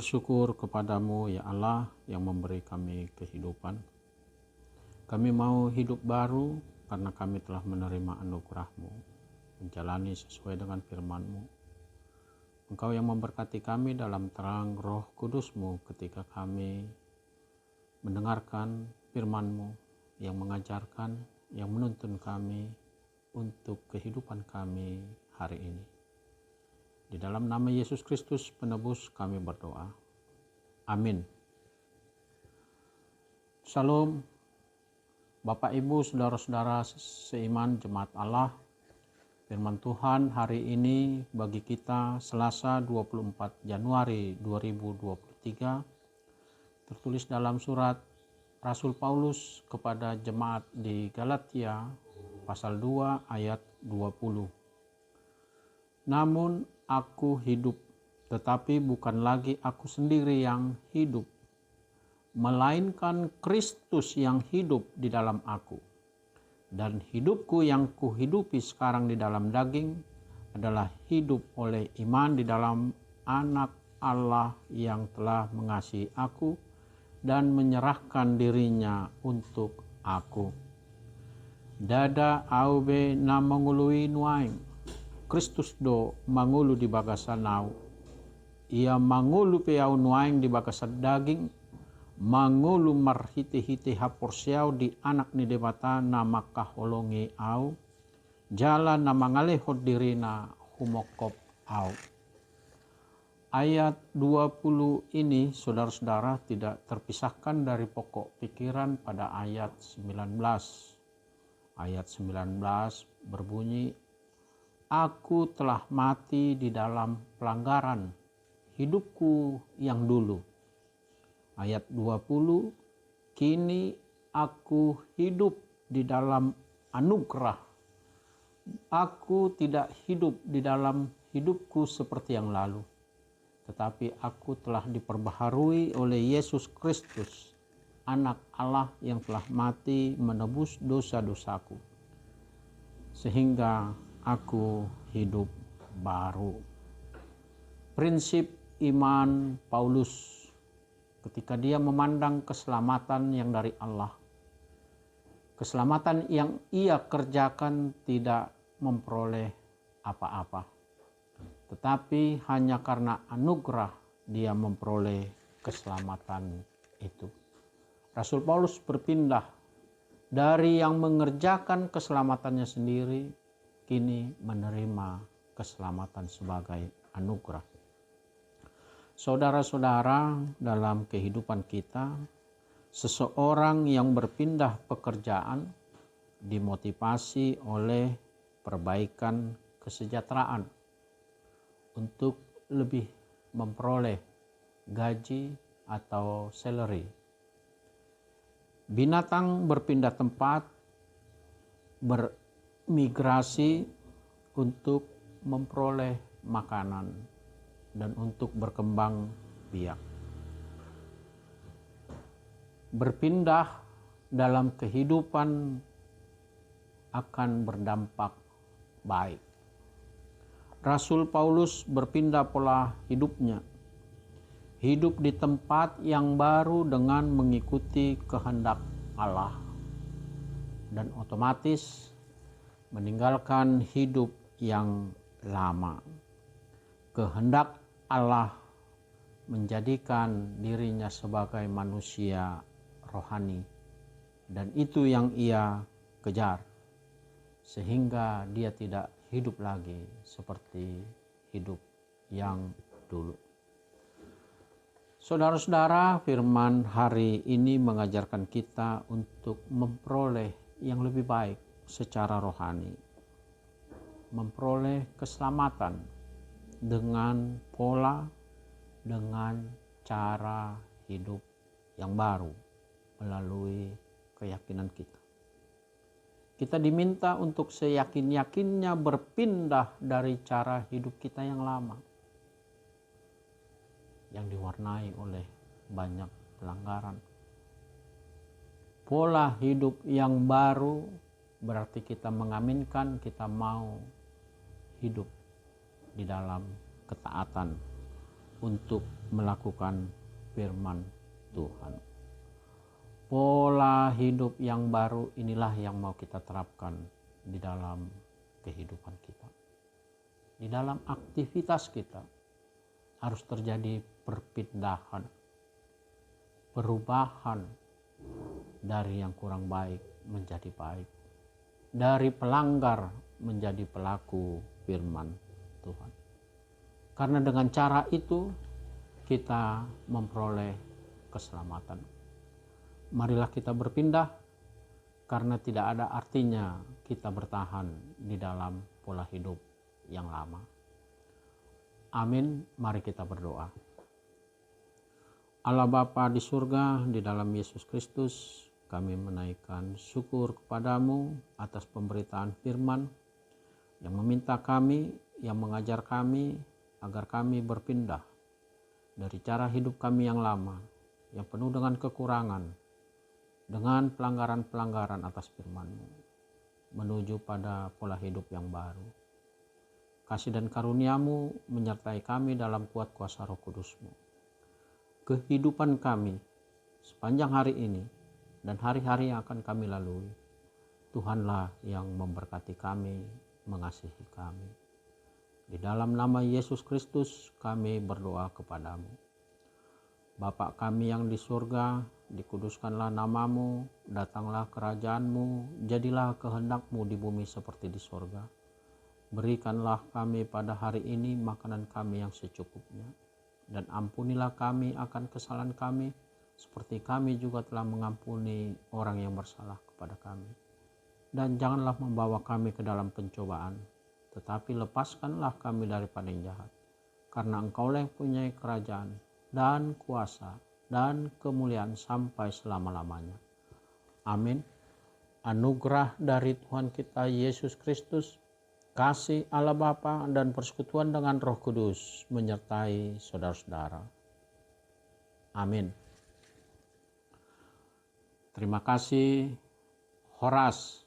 bersyukur kepadamu ya Allah yang memberi kami kehidupan. Kami mau hidup baru karena kami telah menerima anugerah-Mu, menjalani sesuai dengan firman-Mu. Engkau yang memberkati kami dalam terang Roh Kudus-Mu ketika kami mendengarkan firman-Mu yang mengajarkan, yang menuntun kami untuk kehidupan kami hari ini. Di dalam nama Yesus Kristus penebus kami berdoa. Amin. Shalom Bapak Ibu saudara-saudara seiman jemaat Allah. Firman Tuhan hari ini bagi kita Selasa 24 Januari 2023 tertulis dalam surat Rasul Paulus kepada jemaat di Galatia pasal 2 ayat 20. Namun aku hidup, tetapi bukan lagi aku sendiri yang hidup, melainkan Kristus yang hidup di dalam aku. Dan hidupku yang kuhidupi sekarang di dalam daging adalah hidup oleh iman di dalam Anak Allah yang telah mengasihi aku dan menyerahkan dirinya untuk aku. Dada aube na mangului nuaing, Kristus do mangulu di bagasan nau. Ia mangulu peau nuaing di bagasan daging, mangulu marhiti-hiti haporsiau di anak ni debata nama kaholongi au, jalan nama ngalehot dirina humokop au. Ayat 20 ini saudara-saudara tidak terpisahkan dari pokok pikiran pada ayat 19. Ayat 19 berbunyi, aku telah mati di dalam pelanggaran hidupku yang dulu. Ayat 20, kini aku hidup di dalam anugerah. Aku tidak hidup di dalam hidupku seperti yang lalu, tetapi aku telah diperbaharui oleh Yesus Kristus, Anak Allah yang telah mati menebus dosa-dosaku, sehingga aku hidup baru. Prinsip iman Paulus ketika dia memandang keselamatan yang dari Allah. Keselamatan yang ia kerjakan tidak memperoleh apa-apa, tetapi hanya karena anugerah dia memperoleh keselamatan itu. Rasul Paulus berpindah dari yang mengerjakan keselamatannya sendiri, kini menerima keselamatan sebagai anugerah. Saudara-saudara, dalam kehidupan kita, seseorang yang berpindah pekerjaan dimotivasi oleh perbaikan kesejahteraan untuk lebih memperoleh gaji atau salary. Binatang berpindah tempat, bermigrasi untuk memperoleh makanan dan untuk berkembang biak. Berpindah dalam kehidupan akan berdampak baik. Rasul Paulus berpindah pola hidupnya, hidup di tempat yang baru dengan mengikuti kehendak Allah, dan otomatis meninggalkan hidup yang lama. Kehendak Allah menjadikan dirinya sebagai manusia rohani, dan itu yang ia kejar, sehingga dia tidak hidup lagi seperti hidup yang dulu. Saudara-saudara, firman hari ini mengajarkan kita untuk memperoleh yang lebih baik secara rohani, memperoleh keselamatan dengan pola, dengan cara hidup yang baru melalui keyakinan kita. Kita diminta untuk seyakin-yakinnya berpindah dari cara hidup kita yang lama, yang diwarnai oleh banyak pelanggaran. Pola hidup yang baru berarti kita mengaminkan kita mau hidup di dalam ketaatan untuk melakukan firman Tuhan. Pola hidup yang baru inilah yang mau kita terapkan di dalam kehidupan kita. Di dalam aktivitas kita harus terjadi perpindahan, perubahan dari yang kurang baik menjadi baik, dari pelanggar menjadi pelaku firman Tuhan. Karena dengan cara itu kita memperoleh keselamatan. Marilah kita berpindah, karena tidak ada artinya kita bertahan di dalam pola hidup yang lama. Amin. Mari kita berdoa. Allah Bapa di surga, di dalam Yesus Kristus, kami menaikkan syukur kepadamu atas pemberitaan firman yang meminta kami, yang mengajar kami agar kami berpindah dari cara hidup kami yang lama, yang penuh dengan kekurangan, dengan pelanggaran-pelanggaran atas firman-Mu, menuju pada pola hidup yang baru. Kasih dan karunia-Mu menyertai kami dalam kuat kuasa Roh Kudus-Mu. Kehidupan kami sepanjang hari ini dan hari-hari yang akan kami lalui, Tuhanlah yang memberkati kami, mengasihi kami. Di dalam nama Yesus Kristus kami berdoa kepadamu. Bapa kami yang di surga, dikuduskanlah namamu, datanglah kerajaanmu, jadilah kehendak-Mu di bumi seperti di surga. Berikanlah kami pada hari ini makanan kami yang secukupnya, dan ampunilah kami akan kesalahan kami, seperti kami juga telah mengampuni orang yang bersalah kepada kami. Dan janganlah membawa kami ke dalam pencobaan, tetapi lepaskanlah kami daripada yang jahat. Karena Engkaulah yang punya kerajaan dan kuasa dan kemuliaan sampai selama-lamanya. Amin. Anugerah dari Tuhan kita Yesus Kristus, kasih Allah Bapa dan persekutuan dengan Roh Kudus menyertai saudara-saudara. Amin. Terima kasih Horas